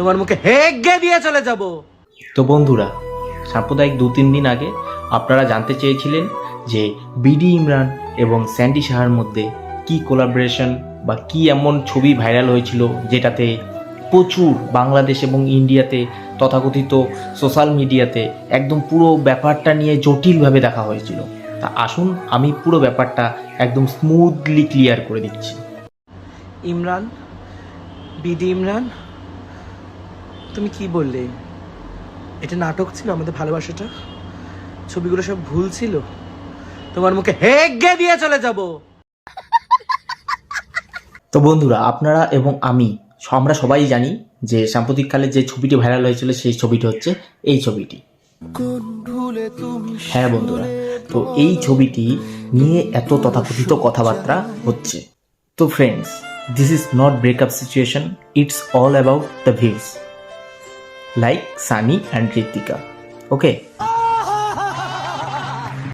তোমার মুখে হেগে দিয়ে চলে যাব। তো বন্ধুরা, সাম্প্রদায়িক 2-3 দিন আগে আপনারা জানতে চেয়েছিলেন যে বিডি ইমরান এবং স্যান্ডি সাহার মধ্যে কি কোলাবোরেশন বা কি এমন ছবি ভাইরাল হয়েছিল যেটাতে প্রচুর বাংলাদেশ এবং ইন্ডিয়াতে তথাকথিত সোশ্যাল মিডিয়াতে একদম পুরো ব্যাপারটা নিয়ে জটিলভাবে দেখা হয়েছিল। তা আসুন আমি পুরো ব্যাপারটা একদম স্মুথলি ক্লিয়ার করে দিচ্ছি। ইমরান, বিডি ইমরান, তুমি কি বললে? এটা নাটক ছিল? আমাদের ভালোবাসাটা, ছবিগুলো সব ভুল ছিল? তোমার মুখে হেগে দিয়ে চলে যাব। তো বন্ধুরা, আপনারা এবং আমরা সবাই জানি যে সাম্প্রতিককালে যে ছবিটি ভাইরাল হয়েছিল সেই ছবিটি হচ্ছে এই ছবিটি। হ্যাঁ বন্ধুরা, তো এই ছবিটি নিয়ে এত তথাকথিত কথাবার্তা হচ্ছে। তো friends, this is not breakup situation, it's all about the views like Sunny and Ritika. Okay,